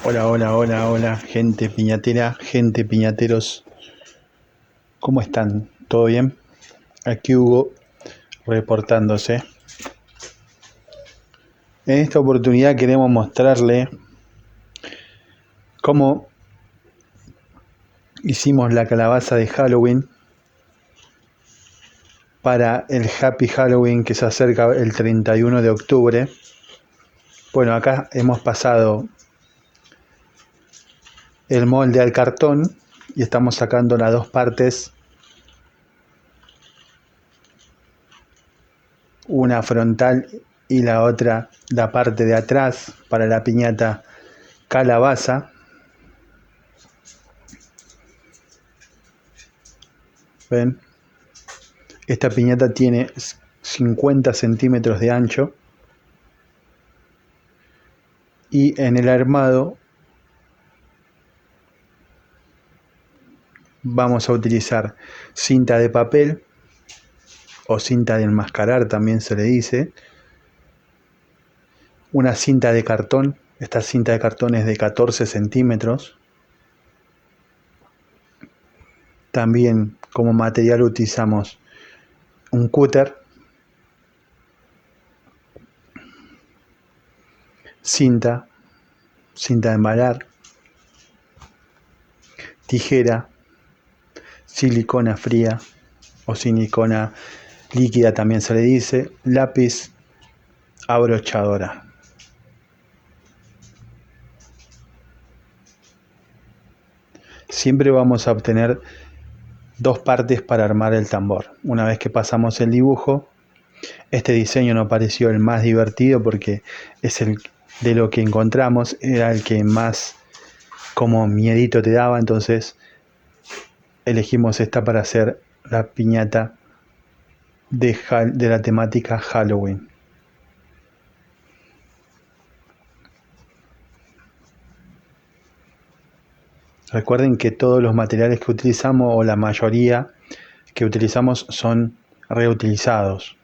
Hola, hola, hola, hola, gente piñatera, gente piñateros, ¿cómo están? ¿Todo bien? Aquí Hugo reportándose. En esta oportunidad queremos mostrarle cómo hicimos la calabaza de Halloween para el Happy Halloween que se acerca el 31 de octubre. Bueno, acá hemos pasado el molde al cartón y estamos sacando las dos partes, una frontal y la otra, la parte de atrás para la piñata calabaza. ¿Ven? Esta piñata tiene 50 centímetros de ancho y en el armado vamos a utilizar cinta de papel o cinta de enmascarar, también se le dice, una cinta de cartón. Esta cinta de cartón es de 14 centímetros. También como material utilizamos un cúter, cinta de embalar, tijera, silicona fría o silicona líquida también se le dice, lápiz, abrochadora. Siempre vamos a obtener dos partes para armar el tambor. Una vez que pasamos el dibujo, este diseño nos pareció el más divertido porque es el de lo que encontramos, era el que más como miedito te daba, entonces elegimos esta para hacer la piñata de la temática Halloween. Recuerden que todos los materiales que utilizamos, o la mayoría que utilizamos, son reutilizados.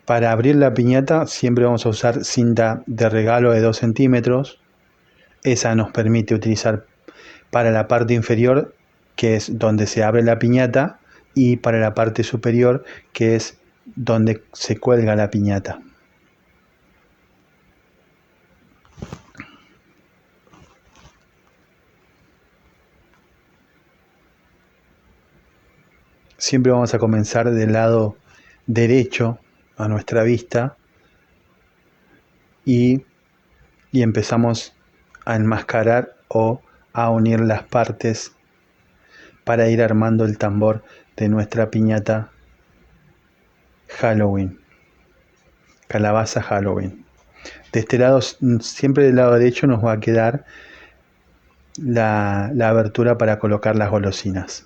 Para abrir la piñata siempre vamos a usar cinta de regalo de 2 centímetros. Esa nos permite utilizar para la parte inferior, que es donde se abre la piñata, y para la parte superior, que es donde se cuelga la piñata. Siempre vamos a comenzar del lado derecho a nuestra vista y empezamos a enmascarar o a unir las partes para ir armando el tambor de nuestra piñata Halloween, calabaza Halloween. De este lado, siempre del lado derecho, nos va a quedar la abertura para colocar las golosinas.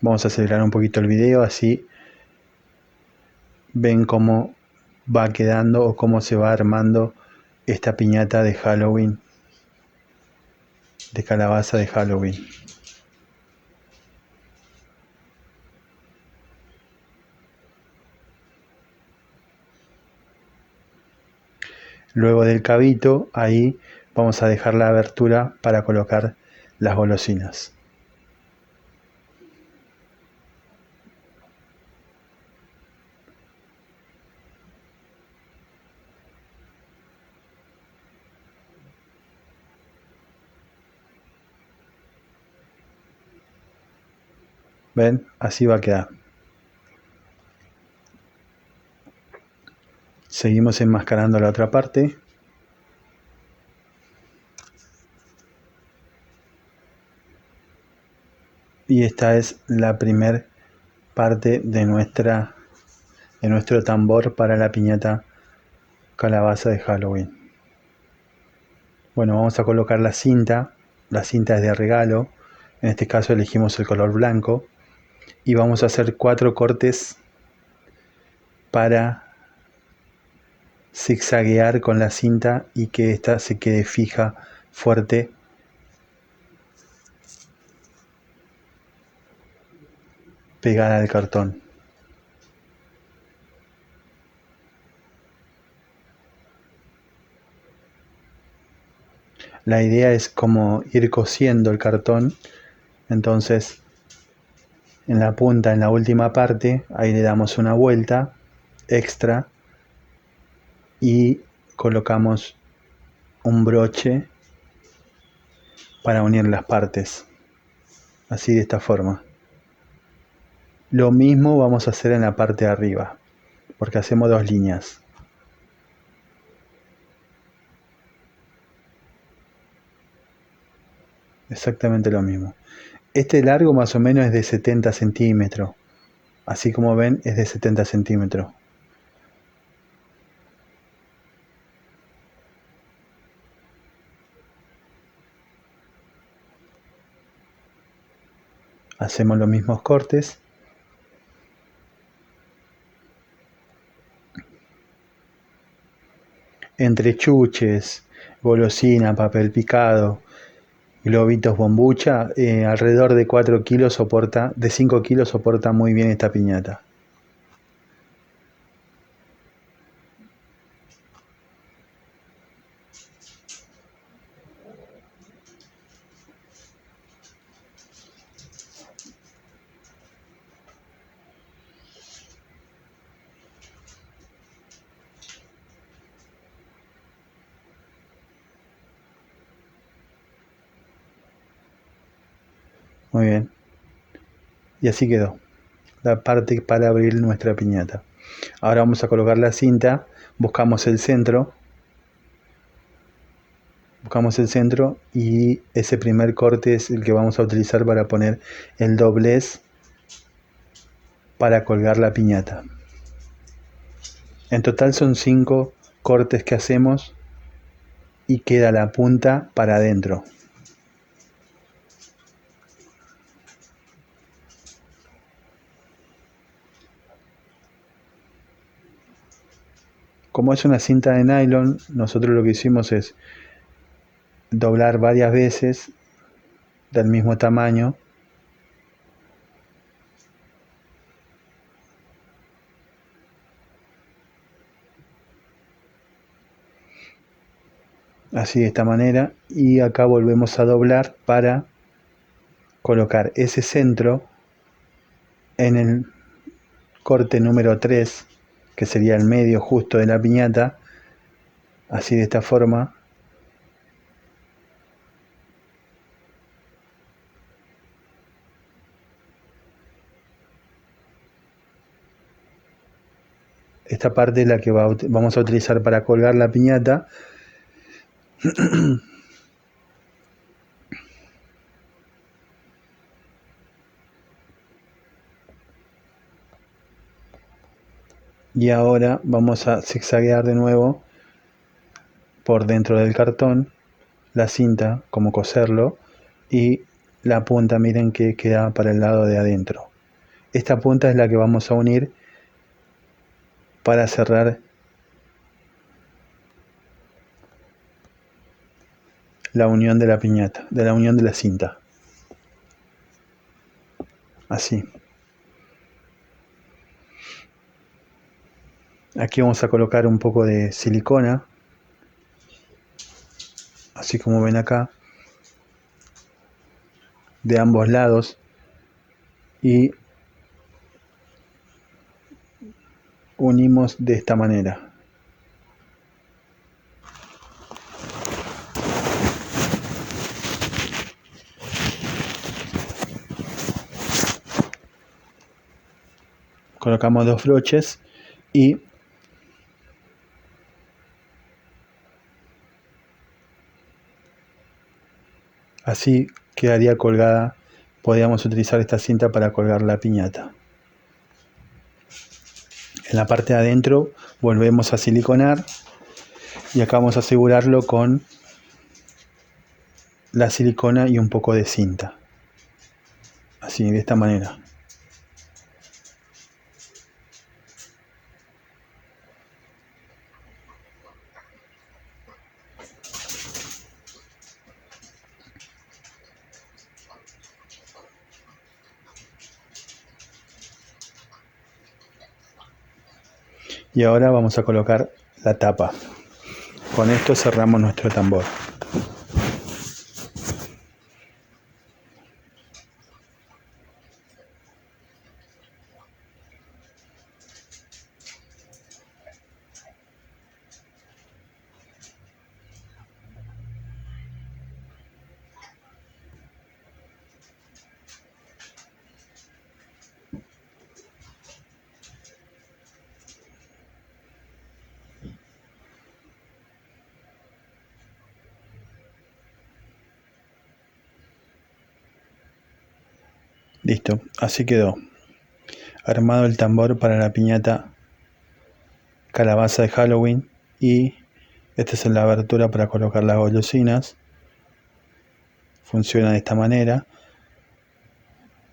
Vamos a acelerar un poquito el video, así ven cómo va quedando o cómo se va armando esta piñata de Halloween, de calabaza de Halloween. Luego del cabito, ahí vamos a dejar la abertura para colocar las golosinas. ¿Ven? Así va a quedar. Seguimos enmascarando la otra parte. Y esta es la primera parte de nuestro tambor para la piñata calabaza de Halloween. Bueno, vamos a colocar la cinta. La cinta es de regalo. En este caso elegimos el color blanco. Y vamos a hacer 4 cortes para zigzaguear con la cinta y que esta se quede fija fuerte pegada al cartón. La idea es como ir cosiendo el cartón, entonces en la punta, en la última parte, ahí le damos una vuelta extra y colocamos un broche para unir las partes, así de esta forma. Lo mismo vamos a hacer en la parte de arriba, porque hacemos dos líneas. Exactamente lo mismo. Este largo más o menos es de 70 centímetros. Así como ven, es de 70 centímetros. Hacemos los mismos cortes. Entre chuches, golosina, papel picado, globitos bombucha, alrededor de 4 kilos soporta, de 5 kilos soporta muy bien esta piñata. Muy bien. Y así quedó la parte para abrir nuestra piñata. Ahora vamos a colocar la cinta, buscamos el centro y ese primer corte es el que vamos a utilizar para poner el doblez para colgar la piñata. En total son 5 cortes que hacemos y queda la punta para adentro. Como es una cinta de nylon, nosotros lo que hicimos es doblar varias veces del mismo tamaño así de esta manera, y acá volvemos a doblar para colocar ese centro en el corte número 3, que sería el medio justo de la piñata, así de esta forma. Esta parte es la que vamos a utilizar para colgar la piñata. Y ahora vamos a zigzaguear de nuevo por dentro del cartón la cinta, como coserlo, y la punta, miren que queda para el lado de adentro. Esta punta es la que vamos a unir para cerrar la unión de la piñata, de la unión de la cinta. Así. Aquí vamos a colocar un poco de silicona, así como ven acá, de ambos lados, y unimos de esta manera. Colocamos dos broches y así quedaría colgada. Podríamos utilizar esta cinta para colgar la piñata. En la parte de adentro volvemos a siliconar y acá vamos a asegurarlo con la silicona y un poco de cinta. Así, de esta manera. Y ahora vamos a colocar la tapa. Con esto cerramos nuestro tambor. Listo, así quedó. Armado el tambor para la piñata calabaza de Halloween. Y esta es la abertura para colocar las golosinas. Funciona de esta manera.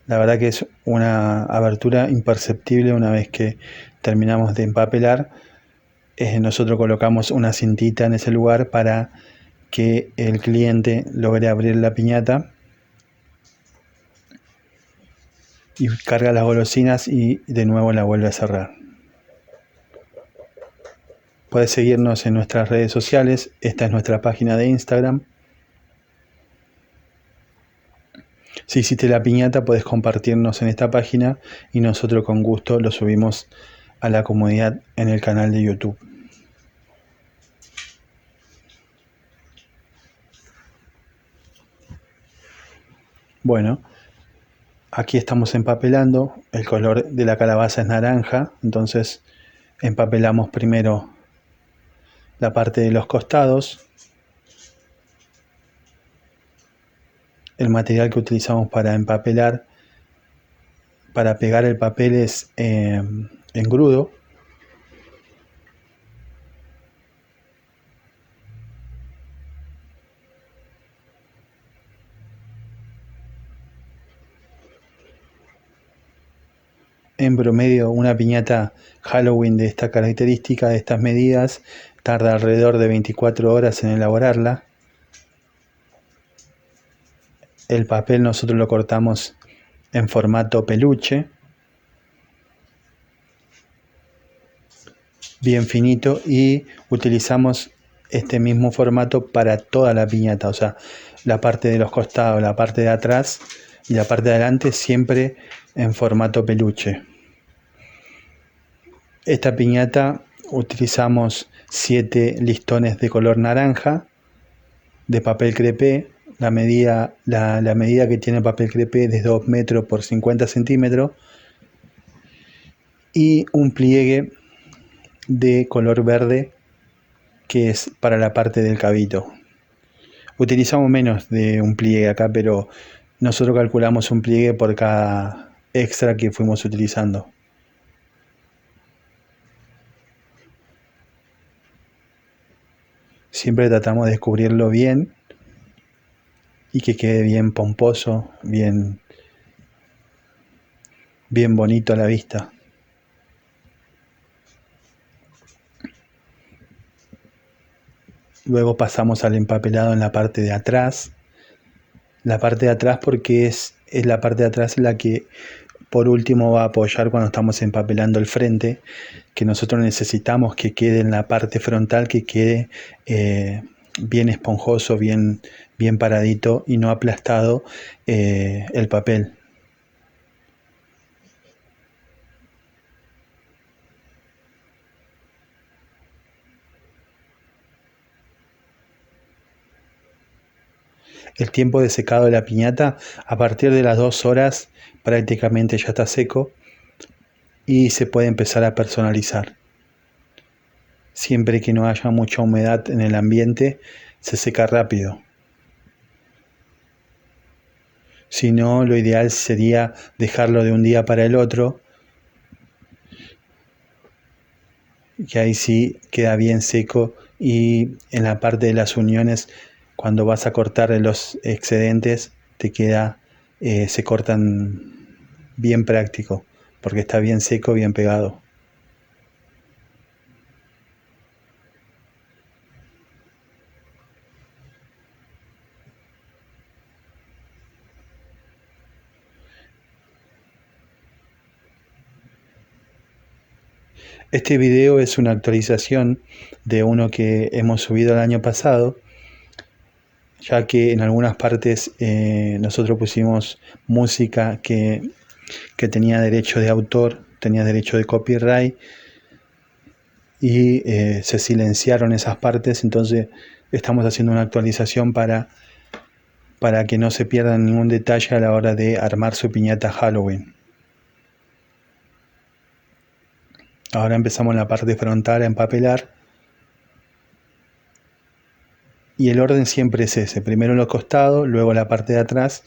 La verdad que es una abertura imperceptible una vez que terminamos de empapelar. Nosotros colocamos una cintita en ese lugar para que el cliente logre abrir la piñata y carga las golosinas y de nuevo la vuelve a cerrar. Puedes seguirnos en nuestras redes sociales. Esta es nuestra página de Instagram. Si hiciste la piñata, puedes compartirnos en esta página y nosotros con gusto lo subimos a la comunidad en el canal de YouTube. Bueno, aquí estamos empapelando. El color de la calabaza es naranja, entonces empapelamos primero la parte de los costados. El material que utilizamos para empapelar, para pegar el papel es engrudo. En promedio, una piñata Halloween de esta característica, de estas medidas, tarda alrededor de 24 horas en elaborarla. El papel nosotros lo cortamos en formato peluche, bien finito, y utilizamos este mismo formato para toda la piñata, o sea, la parte de los costados, la parte de atrás y la parte de adelante siempre en formato peluche. Esta piñata utilizamos 7 listones de color naranja de papel crepé. La medida que tiene el papel crepé es de 2 metros por 50 centímetros y un pliegue de color verde que es para la parte del cabito. Utilizamos menos de un pliegue acá, pero nosotros calculamos un pliegue por cada extra que fuimos utilizando. Siempre tratamos de descubrirlo bien y que quede bien pomposo, bien bonito a la vista. Luego pasamos al empapelado en la parte de atrás. La parte de atrás porque es la parte de atrás la que por último va a apoyar cuando estamos empapelando el frente, que nosotros necesitamos que quede en la parte frontal, que quede bien esponjoso, bien paradito y no aplastado el papel. El tiempo de secado de la piñata, a partir de las 2 horas prácticamente ya está seco y se puede empezar a personalizar. Siempre que no haya mucha humedad en el ambiente, se seca rápido. Si no, lo ideal sería dejarlo de un día para el otro, que ahí sí queda bien seco, y en la parte de las uniones, cuando vas a cortar los excedentes, se cortan bien práctico, porque está bien seco, bien pegado. Este video es una actualización de uno que hemos subido el año pasado, ya que en algunas partes nosotros pusimos música que tenía derecho de autor, tenía derecho de copyright, y se silenciaron esas partes. Entonces estamos haciendo una actualización para que no se pierda ningún detalle a la hora de armar su piñata Halloween. Ahora empezamos en la parte frontal a empapelar, y el orden siempre es ese: primero los costados, luego la parte de atrás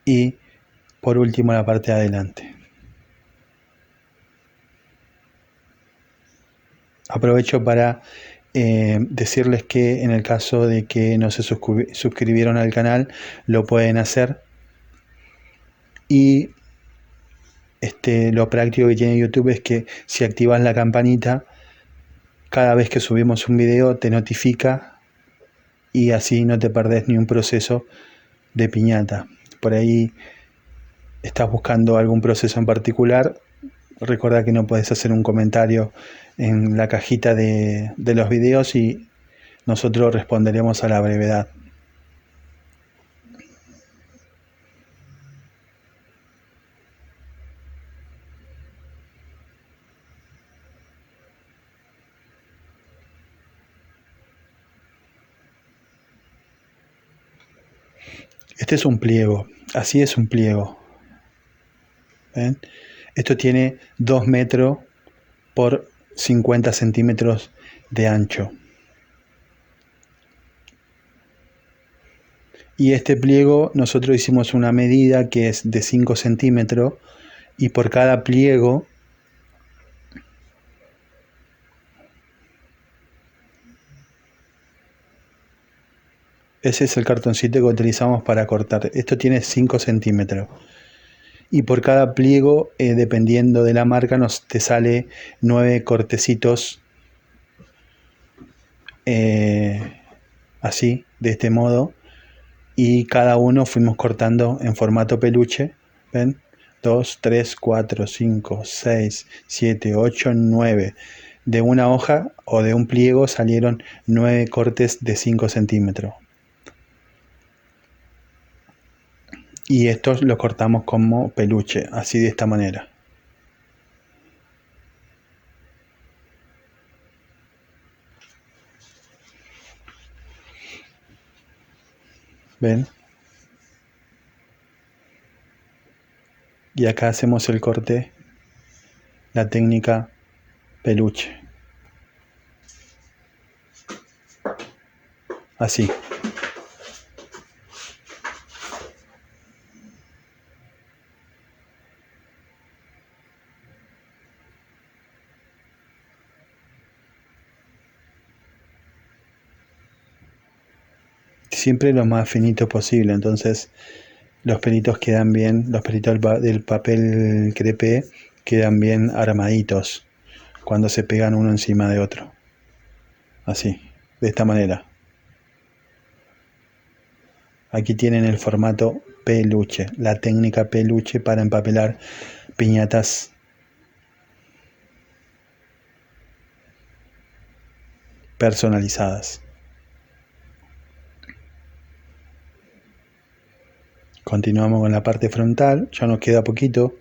y por último la parte de adelante. Aprovecho para decirles que en el caso de que no se suscribieron al canal, lo pueden hacer. Y lo práctico que tiene YouTube es que si activas la campanita, cada vez que subimos un video te notifica, y así no te perdés ni un proceso de piñata. Por ahí estás buscando algún proceso en particular, recuerda que no puedes hacer un comentario en la cajita de los videos y nosotros responderemos a la brevedad. Este es un pliego, así es un pliego. ¿Ven? Esto tiene 2 metros por 50 centímetros de ancho. Y este pliego nosotros hicimos una medida que es de 5 centímetros, y por cada pliego ese es el cartoncito que utilizamos para cortar. Esto tiene 5 centímetros. Y por cada pliego, dependiendo de la marca, te sale 9 cortecitos, así, de este modo. Y cada uno fuimos cortando en formato peluche. ¿Ven? 2, 3, 4, 5, 6, 7, 8, 9. De una hoja o de un pliego salieron 9 cortes de 5 centímetros. Y estos los cortamos como peluche, así, de esta manera. ¿Ven? Y acá hacemos el corte, la técnica peluche. Así. Siempre lo más finito posible, entonces los pelitos quedan bien, los pelitos del papel crepé quedan bien armaditos cuando se pegan uno encima de otro. Así, de esta manera. Aquí tienen el formato peluche, la técnica peluche para empapelar piñatas personalizadas. Continuamos con la parte frontal, ya nos queda poquito.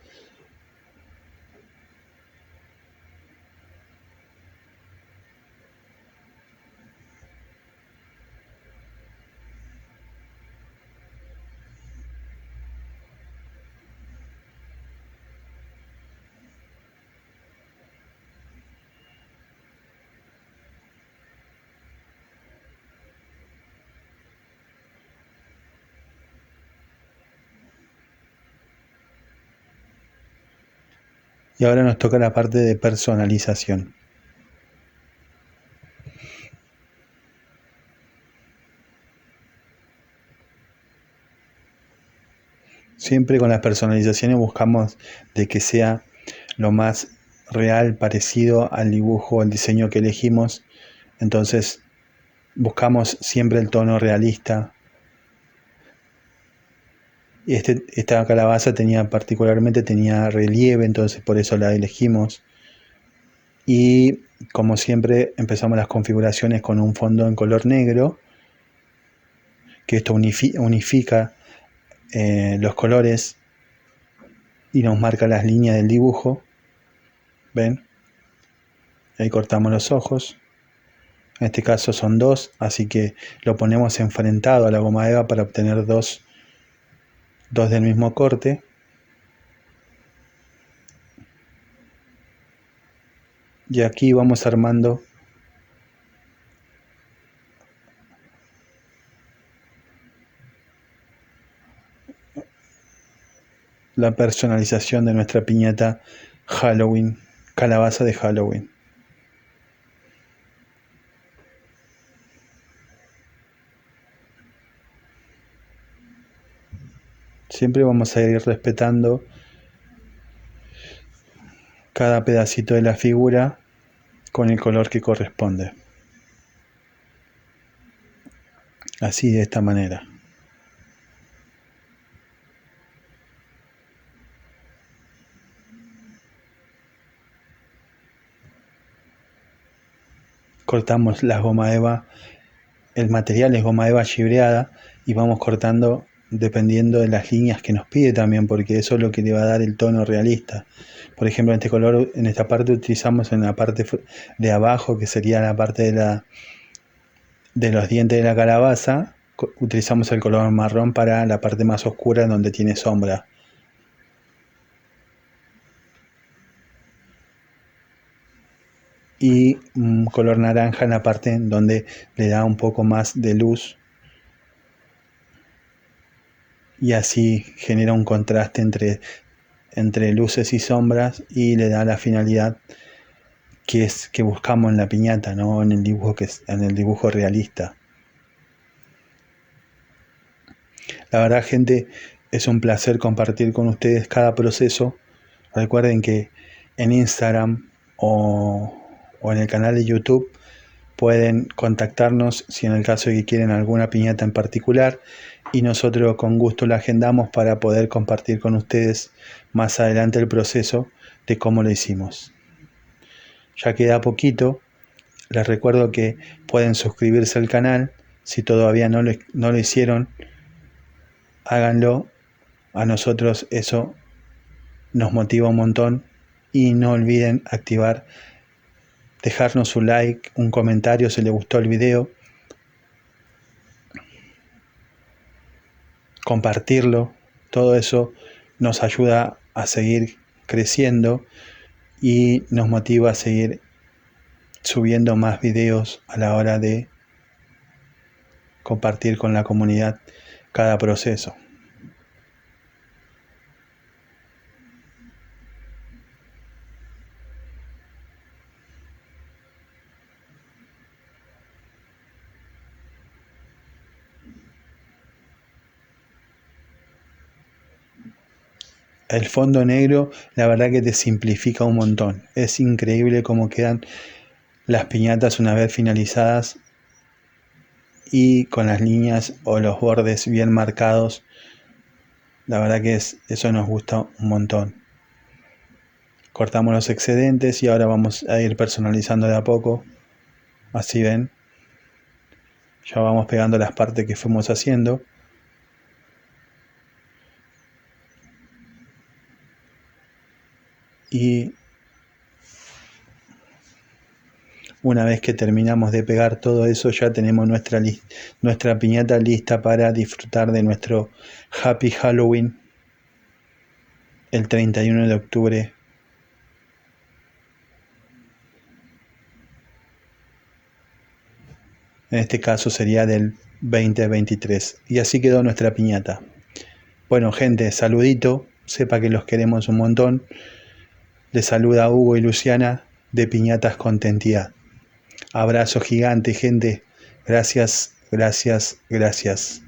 Y ahora nos toca la parte de personalización. Siempre con las personalizaciones buscamos de que sea lo más real, parecido al dibujo o al diseño que elegimos. Entonces buscamos siempre el tono realista. Y esta calabaza particularmente tenía relieve, entonces por eso la elegimos. Y como siempre empezamos las configuraciones con un fondo en color negro, que esto unifica los colores y nos marca las líneas del dibujo. ¿Ven? Ahí cortamos los ojos. En este caso son 2, así que lo ponemos enfrentado a la goma eva para obtener dos del mismo corte. Y aquí vamos armando la personalización de nuestra piñata Halloween, calabaza de Halloween. Siempre vamos a ir respetando cada pedacito de la figura con el color que corresponde. Así, de esta manera. Cortamos la goma eva, el material es goma eva chibreada y vamos cortando dependiendo de las líneas que nos pide también, porque eso es lo que le va a dar el tono realista. Por ejemplo, en este color, en esta parte utilizamos en la parte de abajo, que sería la parte de los dientes de la calabaza, utilizamos el color marrón para la parte más oscura donde tiene sombra. Y un color naranja en la parte donde le da un poco más de luz y así genera un contraste entre luces y sombras y le da la finalidad que buscamos en la piñata, ¿no? En el dibujo realista. La verdad, gente, es un placer compartir con ustedes cada proceso. Recuerden que en Instagram o en el canal de YouTube pueden contactarnos si en el caso de que quieren alguna piñata en particular y nosotros con gusto la agendamos para poder compartir con ustedes más adelante el proceso de cómo lo hicimos. Ya queda poquito, les recuerdo que pueden suscribirse al canal, si todavía no lo hicieron, háganlo, a nosotros eso nos motiva un montón y no olviden dejarnos un like, un comentario si les gustó el video, compartirlo, todo eso nos ayuda a seguir creciendo y nos motiva a seguir subiendo más videos a la hora de compartir con la comunidad cada proceso. El fondo negro, la verdad que te simplifica un montón. Es increíble cómo quedan las piñatas una vez finalizadas y con las líneas o los bordes bien marcados. La verdad que eso nos gusta un montón. Cortamos los excedentes y ahora vamos a ir personalizando de a poco. Así ven. Ya vamos pegando las partes que fuimos haciendo. Y una vez que terminamos de pegar todo eso, ya tenemos nuestra piñata lista para disfrutar de nuestro Happy Halloween el 31 de octubre. En este caso sería del 2023. Y así quedó nuestra piñata. Bueno, gente, saludito. Sepa que los queremos un montón. Les saluda Hugo y Luciana de Piñatas Contentidad. Abrazo gigante, gente. Gracias, gracias, gracias.